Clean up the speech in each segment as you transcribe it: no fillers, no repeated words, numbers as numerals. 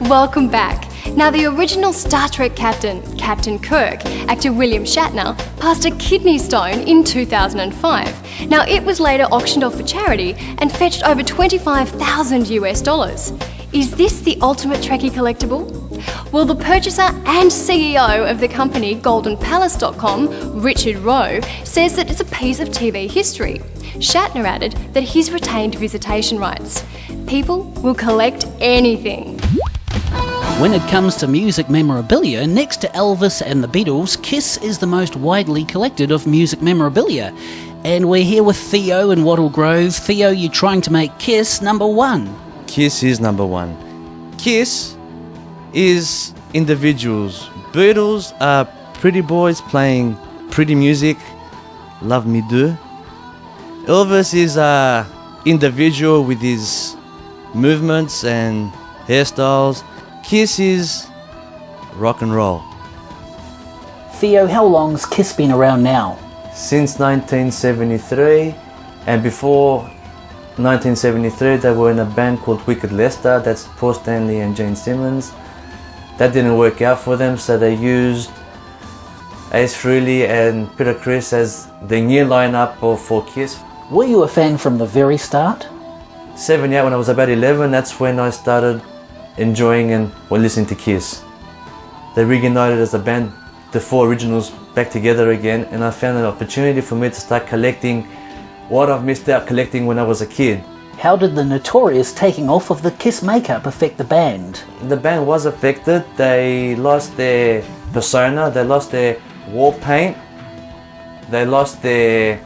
Welcome back. Now, the original Star Trek captain, Captain Kirk, actor William Shatner, passed a kidney stone in 2005. Now, it was later auctioned off for charity and fetched over $25,000 US. Is this the ultimate Trekkie collectible? Well, the purchaser and CEO of the company GoldenPalace.com, Richard Rowe, says that it's a piece of TV history. Shatner added that he's retained visitation rights. People will collect anything. When it comes to music memorabilia, next to Elvis and the Beatles, Kiss is the most widely collected of music memorabilia. And we're here with Theo in Wattle Grove. Theo, you're trying to make Kiss number one. Kiss is number one. Kiss is individuals. Beatles are pretty boys playing pretty music. Love Me Do. Elvis is a individual with his movements and hairstyles. Kiss is rock and roll. Theo, how long's Kiss been around now? Since 1973, and before 1973 they were in a band called Wicked Lester. That's Paul Stanley and Gene Simmons. That didn't work out for them, so they used Ace Frehley and Peter Criss as the new lineup for Kiss. Were you a fan from the very start? 78, when I was about 11, that's when I started enjoying and listening to Kiss. They reunited as a band, the four originals back together again, and I found an opportunity for me to start collecting what I've missed out collecting when I was a kid. How did the notorious taking off of the Kiss makeup affect the band? The band was affected. They lost their persona, they lost their wall paint, they lost their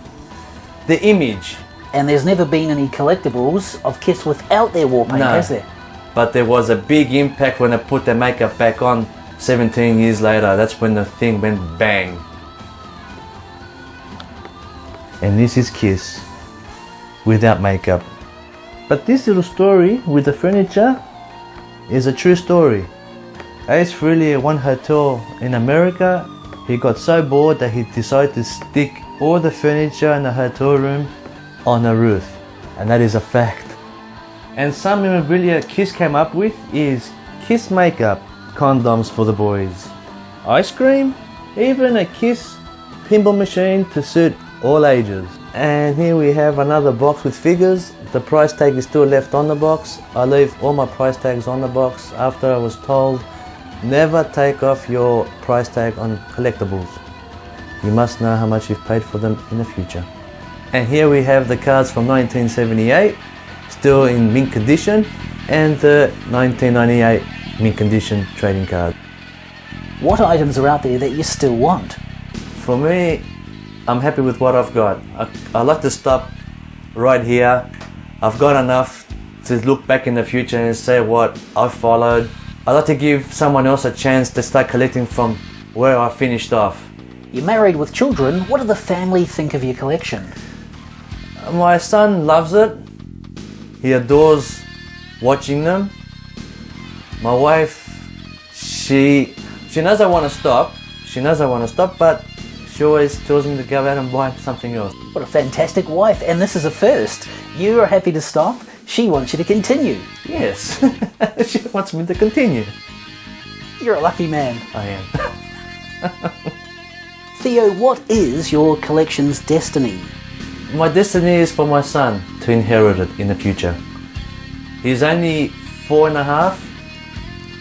image. And there's never been any collectibles of Kiss without their war paint, No. has there? But there was a big impact when they put their makeup back on 17 years later. That's when the thing went bang. And this is Kiss without makeup. But this little story with the furniture is a true story. Ace Frehley at one hotel in America, he got so bored that he decided to stick all the furniture in the hotel room on a roof. And that is a fact. And some memorabilia Kiss came up with is Kiss makeup, condoms for the boys, ice cream, even a Kiss pinball machine to suit all ages. And here we have another box with figures. The price tag is still left on the box. I leave all my price tags on the box after I was told never take off your price tag on collectibles. You must know how much you've paid for them in the future. And here we have the cards from 1978, still in mint condition, and the 1998 mint condition trading card. What items are out there that you still want? For me, I'm happy with what I've got. I like to stop right here. I've got enough to look back in the future and say what I've followed. I like to give someone else a chance to start collecting from where I finished off. You're married with children. What do the family think of your collection? My son loves it. He adores watching them. My wife, she knows I want to stop. She knows I want to stop, but she always tells me to go out and buy something else. What a fantastic wife, and this is a first. You are happy to stop. She wants you to continue. Yes, she wants me to continue. You're a lucky man. I am. Theo, what is your collection's destiny? My destiny is for my son to inherit it in the future. He's only 4.5.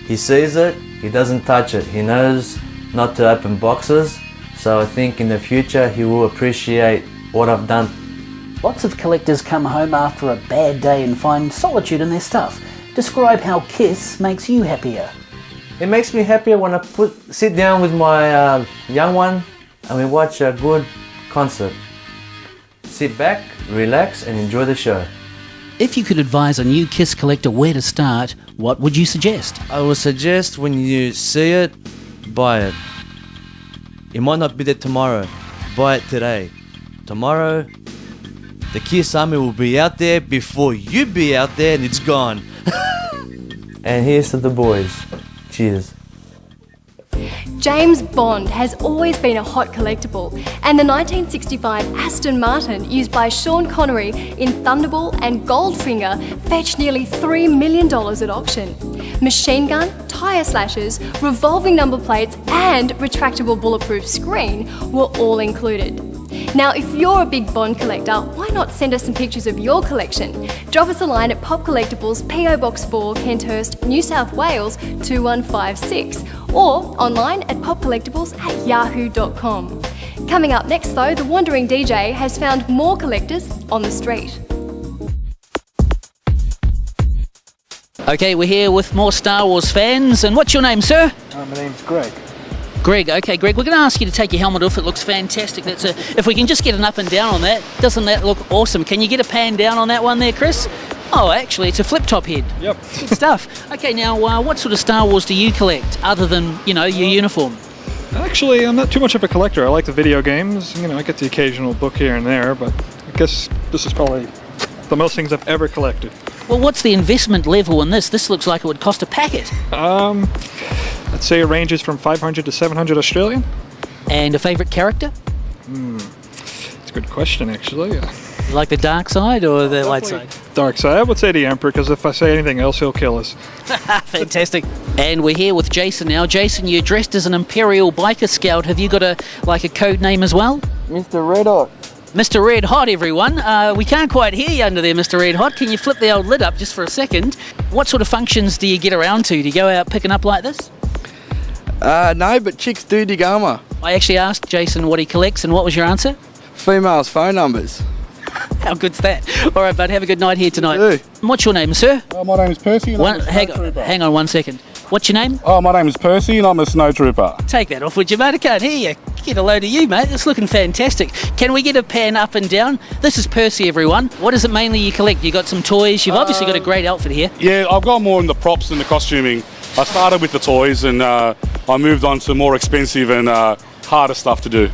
He sees it, he doesn't touch it. He knows not to open boxes. So I think in the future he will appreciate what I've done. Lots of collectors come home after a bad day and find solitude in their stuff. Describe how Kiss makes you happier. It makes me happier when I sit down with my young one and we watch a good concert. Sit back, relax and enjoy the show. If you could advise a new Kiss collector where to start, what would you suggest? I would suggest when you see it, buy it. It might not be there tomorrow. Buy it today. Tomorrow, the Kiss Army will be out there before you be out there and it's gone. And here's to the boys. Cheers. James Bond has always been a hot collectible, and the 1965 Aston Martin used by Sean Connery in Thunderball and Goldfinger fetched nearly $3 million at auction. Machine gun, tyre slashers, revolving number plates and retractable bulletproof screen were all included. Now, if you're a big Bond collector, why not send us some pictures of your collection? Drop us a line at Pop Collectibles, PO Box 4, Kenthurst, New South Wales 21556, or online at popcollectibles@yahoo.com. Coming up next though, the Wandering DJ has found more collectors on the street. Okay, we're here with more Star Wars fans, and what's your name, sir? My name's Greg. Greg. Okay, Greg, we're going to ask you to take your helmet off. It looks fantastic. If we can just get an up and down on that, doesn't that look awesome? Can you get a pan down on that one there, Chris? Oh, actually, it's a flip-top head. Yep. Good stuff. Okay, now, what sort of Star Wars do you collect, other than, your uniform? Actually, I'm not too much of a collector. I like the video games. I get the occasional book here and there, but I guess this is probably the most things I've ever collected. Well, what's the investment level in this? This looks like it would cost a packet. I'd say it ranges from 500 to 700 Australian. And a favourite character? It's a good question, actually. You like the dark side or the light side? Dark side. I would say the Emperor, because if I say anything else, he'll kill us. Fantastic. And we're here with Jason now. Jason, you're dressed as an Imperial Biker Scout. Have you got a code name as well? Mr. Red Hot. Mr. Red Hot, everyone. We can't quite hear you under there, Mr. Red Hot. Can you flip the old lid up just for a second? What sort of functions do you get around to? Do you go out picking up like this? No, but chicks do dig armour. I actually asked Jason what he collects, and what was your answer? Females' phone numbers. How good's that? All right, bud, have a good night here tonight. You do. What's your name, sir? My name's Percy and I'm a snowtrooper. Hang on 1 second. What's your name? My name's Percy and I'm a snowtrooper. Take that off, would you, mate? I can't hear you. Get a load of you, mate. It's looking fantastic. Can we get a pan up and down? This is Percy, everyone. What is it mainly you collect? You got some toys. You've obviously got a great outfit here. Yeah, I've got more in the props and the costuming. I started with the toys and I moved on to more expensive and harder stuff to do.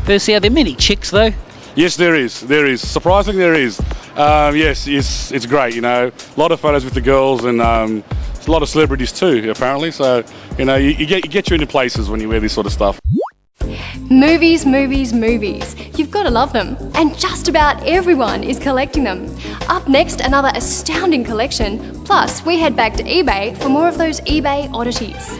Percy, are there many chicks, though? Yes, there is. There is. Surprisingly, there is. Yes, it's great, A lot of photos with the girls and a lot of celebrities too, apparently. So, you get you into places when you wear this sort of stuff. Movies, movies, movies. You've got to love them. And just about everyone is collecting them. Up next, another astounding collection. Plus, we head back to eBay for more of those eBay oddities.